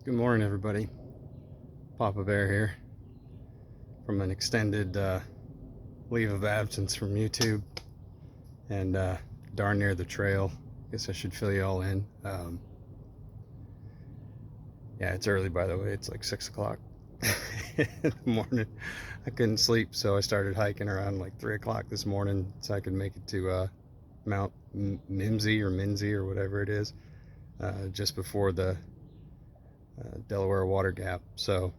Good morning, everybody. Papa Bear here from an extended leave of absence from YouTube and darn near the trail. Guess I should fill you all in. Yeah, it's early, by the way. It's like 6 o'clock in the morning. I couldn't sleep, so I started hiking around like 3 o'clock this morning so I could make it to Mount Mimsy or whatever it is, just before the Delaware Water Gap. So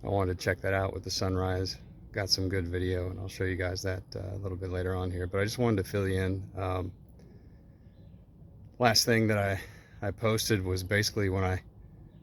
I wanted to check that out with the sunrise. Got some good video, and I'll show you guys that a little bit later on here. But I just wanted to fill you in. Last thing that I posted was basically when I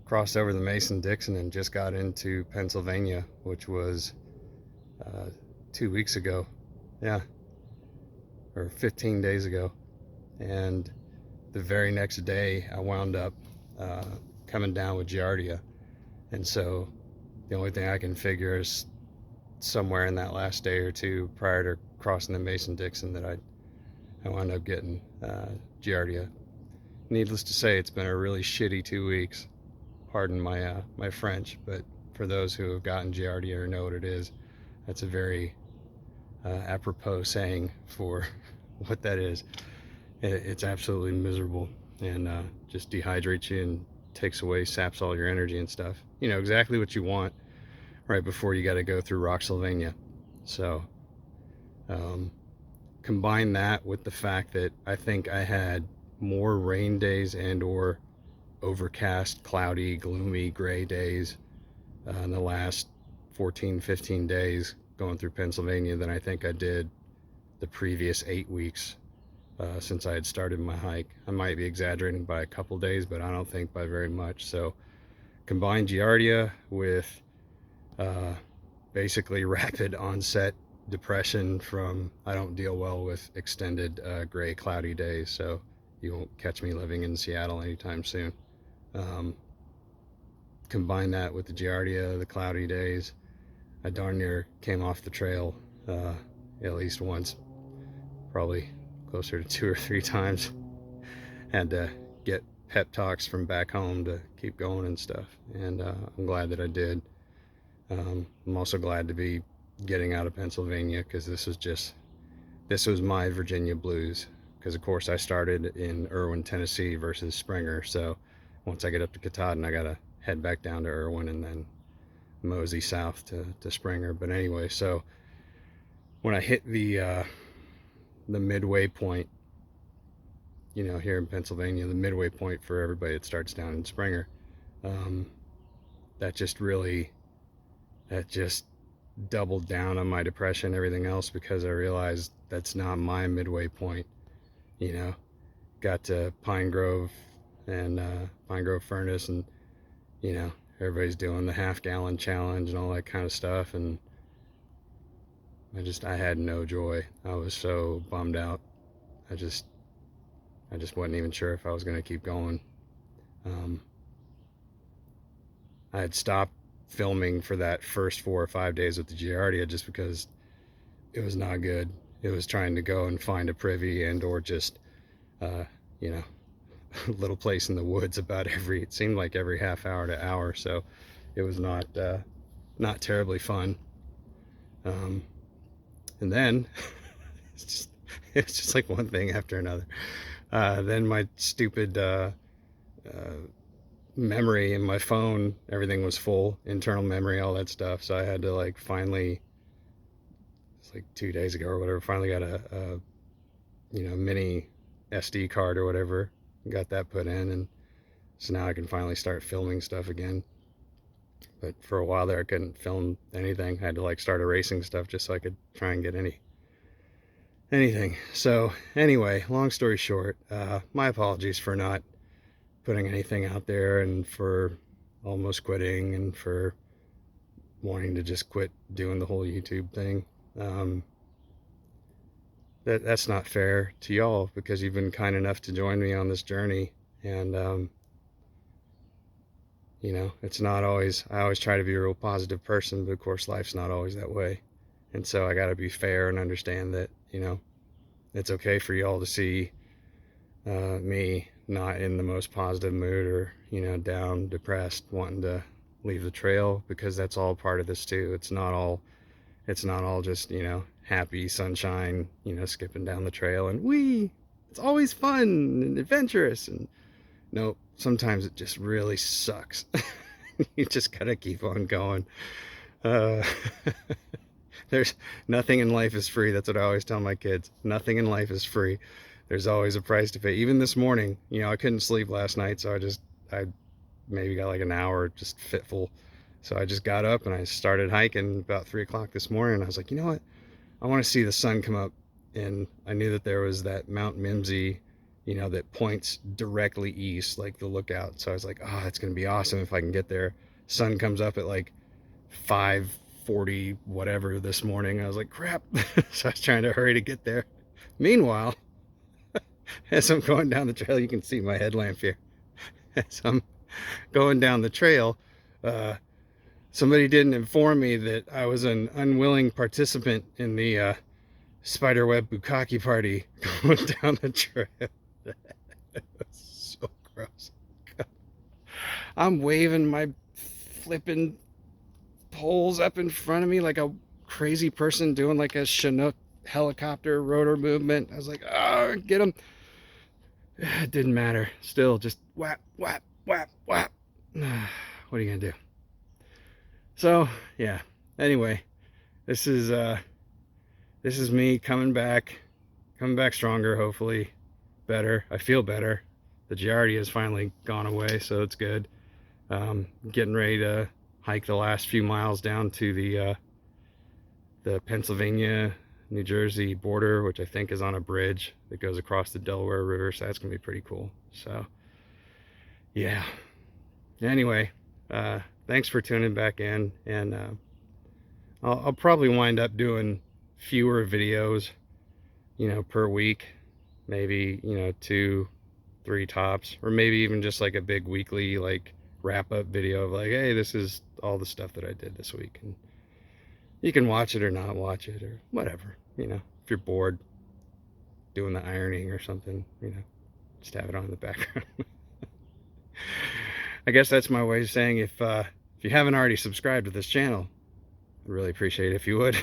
crossed over the Mason-Dixon and just got into Pennsylvania, which was 2 weeks ago. Yeah, or 15 days ago. And the very next day, I wound up coming down with Giardia. And so the only thing I can figure is somewhere in that last day or two prior to crossing the Mason-Dixon that I wound up getting Giardia. Needless to say, it's been a really shitty 2 weeks. Pardon my French, but for those who have gotten Giardia or know what it is, that's a very apropos saying for what that is. It's absolutely miserable and just dehydrates you and takes away, saps all your energy and stuff. You know exactly what you want right before you got to go through Rocksylvania. So combine that with the fact that I think I had more rain days and or overcast, cloudy, gloomy, gray days in the last 14-15 days going through Pennsylvania than I think I did the previous 8 weeks since I had started my hike. I might be exaggerating by a couple days, but I don't think by very much. So combine Giardia with basically rapid onset depression from I don't deal well with extended gray, cloudy days, so you won't catch me living in Seattle anytime soon. Combine that with the Giardia, the cloudy days. I darn near came off the trail at least once, probably closer to 2 or 3 times. Had to get pep talks from back home to keep going and stuff, and I'm glad that I did. I'm also glad to be getting out of Pennsylvania because this was my Virginia blues, because of course I started in Irwin, Tennessee versus Springer. So once I get up to Katahdin, I gotta head back down to Irwin and then mosey south to Springer. But anyway, so when I hit the midway point, you know, here in Pennsylvania, the midway point for everybody that starts down in Springer, that just doubled down on my depression and everything else, because I realized that's not my midway point. You know, got to Pine Grove and Pine Grove Furnace, and you know, everybody's doing the half-gallon challenge and all that kind of stuff, and I had no joy. I was so bummed out. I just wasn't even sure if I was going to keep going. I had stopped filming for that first 4 or 5 days with the Giardia just because it was not good. It was trying to go and find a privy and or just you know, a little place in the woods it seemed like every half hour to hour. So it was not terribly fun. And then it's just like one thing after another. Then my stupid memory in my phone, everything was full, internal memory, all that stuff. So I had to like finally, it's like 2 days ago or whatever, finally got a you know, mini SD card or whatever, got that put in, and so now I can finally start filming stuff again. But for a while there I couldn't film anything. I had to like start erasing stuff just so I could try and get anything. So anyway, long story short, my apologies for not putting anything out there, and for almost quitting, and for wanting to just quit doing the whole YouTube thing. That's not fair to y'all, because you've been kind enough to join me on this journey. And you know, it's not always, I always try to be a real positive person, but of course life's not always that way. And so I got to be fair and understand that, you know, it's okay for y'all to see me not in the most positive mood, or, you know, down, depressed, wanting to leave the trail, because that's all part of this too. It's not all just, you know, happy sunshine, you know, skipping down the trail and it's always fun and adventurous. And no, sometimes it just really sucks. You just gotta keep on going. uh, there's nothing in life is free. That's what I always tell my kids. Nothing in life is free. There's always a price to pay. Even this morning, you know, I couldn't sleep last night, so I maybe got like an hour just fitful. So I just got up and I started hiking about 3 o'clock this morning. And I was like, you know what? I want to see the sun come up. And I knew that there was that Mount Mimsy, you know, that points directly east, like the lookout. So I was like, oh, it's going to be awesome if I can get there. Sun comes up at like 5:40 whatever this morning. I was like, crap. So I was trying to hurry to get there. Meanwhile, as I'm going down the trail, you can see my headlamp here. As I'm going down the trail, somebody didn't inform me that I was an unwilling participant in the spiderweb bukkake party going down the trail. That was so gross. I'm waving my flipping poles up in front of me like a crazy person doing like a Chinook helicopter rotor movement. I was like, oh, get them. It didn't matter. Still just whap, whap, whap, whap. What are you gonna do? So yeah, anyway, this is me coming back stronger, hopefully better. I feel better. The Giardia has finally gone away, so it's good. Getting ready to hike the last few miles down to the Pennsylvania New Jersey border, which I think is on a bridge that goes across the Delaware River, so that's gonna be pretty cool. So yeah, anyway, thanks for tuning back in, and I'll probably wind up doing fewer videos, you know, per week, maybe, you know, 2-3 tops, or maybe even just like a big weekly like wrap up video of like, hey, this is all the stuff that I did this week, and you can watch it or not watch it or whatever, you know. If you're bored doing the ironing or something, you know, just have it on in the background. I guess that's my way of saying, if you haven't already subscribed to this channel, I'd really appreciate it if you would.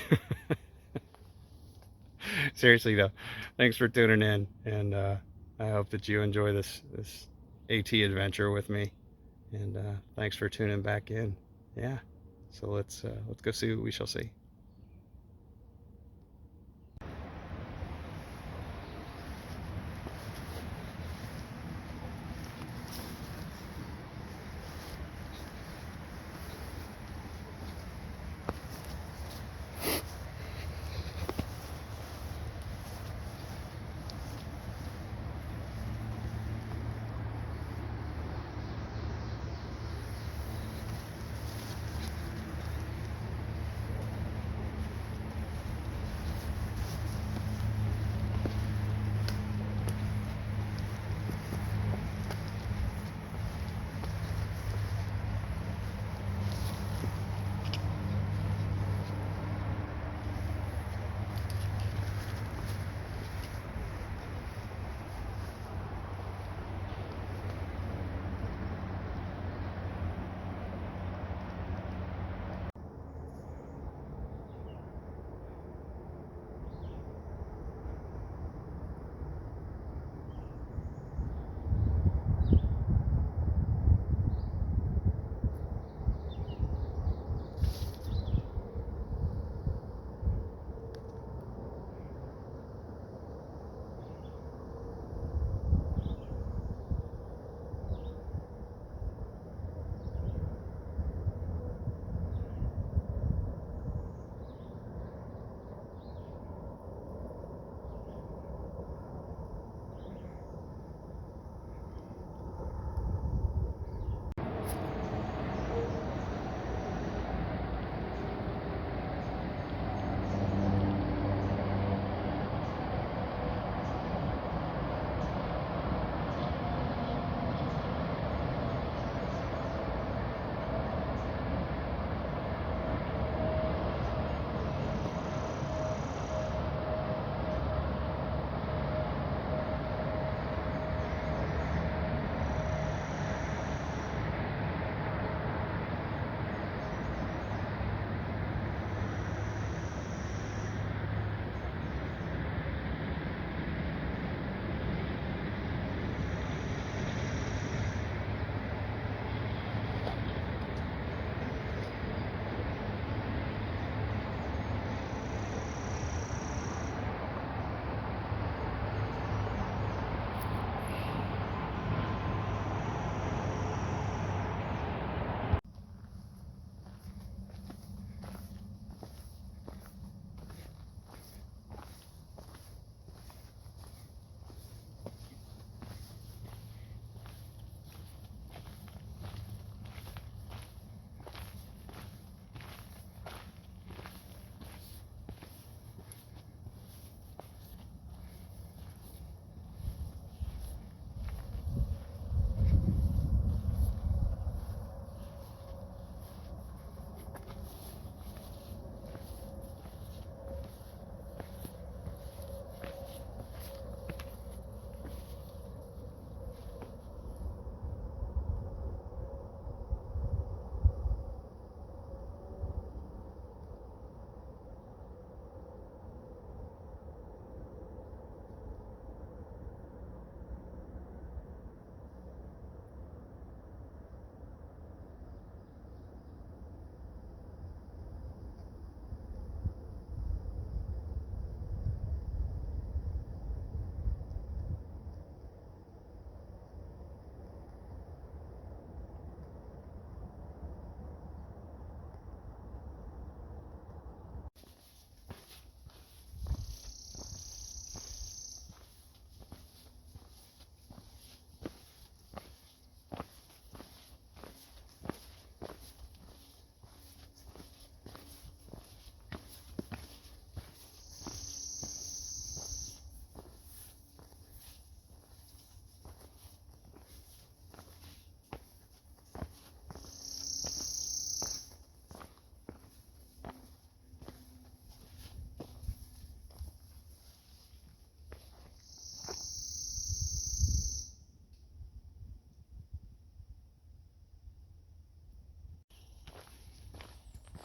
Seriously though, thanks for tuning in, and I hope that you enjoy this AT adventure with me, and thanks for tuning back in. Yeah, so let's go see what we shall see.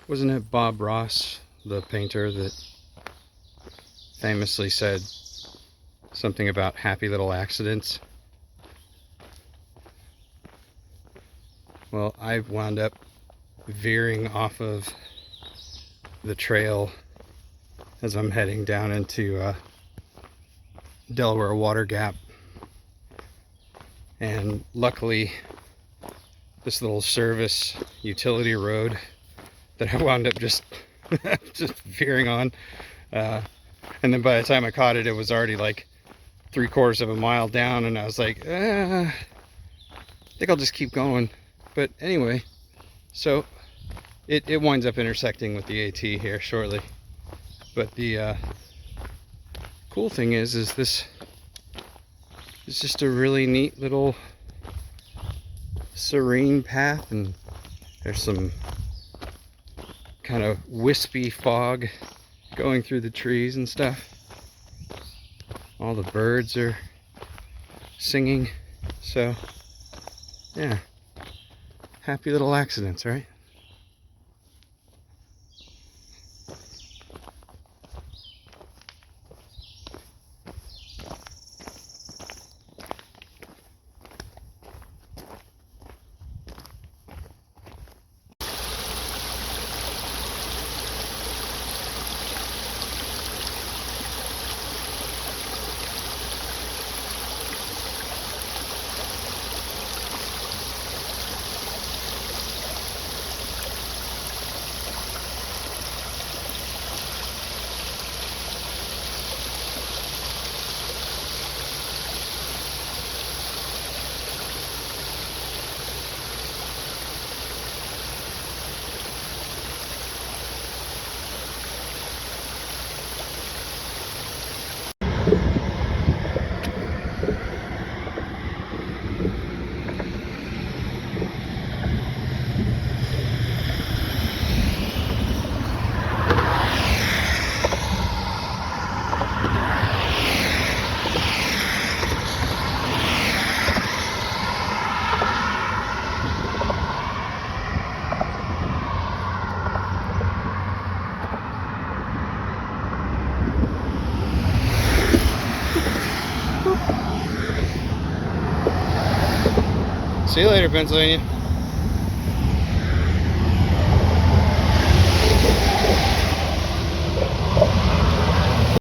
Wasn't it Bob Ross, the painter, that famously said something about happy little accidents? Well, I wound up veering off of the trail as I'm heading down into Delaware Water Gap, and luckily this little service utility road that I wound up just veering on, and then by the time I caught it, it was already like 3/4 of a mile down, and I was like, I think I'll just keep going. But anyway, so it winds up intersecting with the AT here shortly. But the cool thing is this is just a really neat little serene path, and there's some kind of wispy fog going through the trees and stuff. All the birds are singing, so yeah, happy little accidents, right? See you later, Pennsylvania.